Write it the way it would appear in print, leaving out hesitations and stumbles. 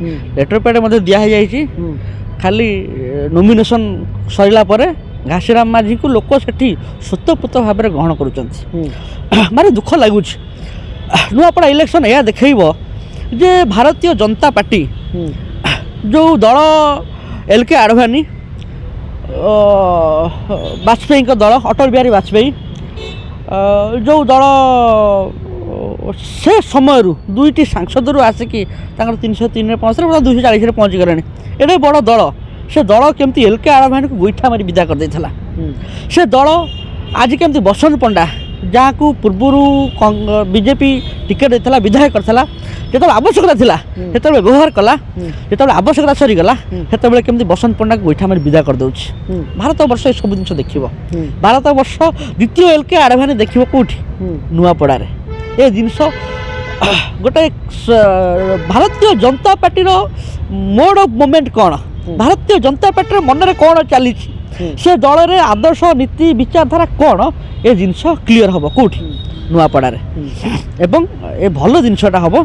Letter pad दिखाई खाली nomination सरला घासीराम माझी को लोक से स्वतःपूत भाव में ग्रहण कर मारे दुख लगुच नुआपड़ा इलेक्शन यह देखब जे भारतीय जनता पार्टी जो दल एल.के. आडवाणी वाजपेयी दल अटल बिहारी वाजपेयी जो दल से समय दुईटी सांसद आसिकी 303 पहुँच 240 पहुँची गले एडे बड़ दल से दल केमती एल.के. आडवाणी को गोईठा मारी विदा कर देथिला से दल आज केमती बसंत पंडा जहाँ को पूर्वर बीजेपी टिकेट देता विधायक करता जो आवश्यकता थिला से व्यवहार कला जो आवश्यकता सरीगला से केमती बसंत पंडा को गोईठा मारी विदा कर दउछि भारत वर्ष ये सब जिन देखिए भारत वर्ष द्वितीय एल.के. आडवाणी देखिए कौटी नुआपड़ारे ये जिनस गोटे Bharatiya Janata party mode of moment कौन भारतीय जनता पार्टी मन में कौन चली से दल रे आदर्श नीति विचारधारा कौन ये जिनस क्लीयर हम कौटी नुआपड़ारे एवं ए भल जिनसटा हम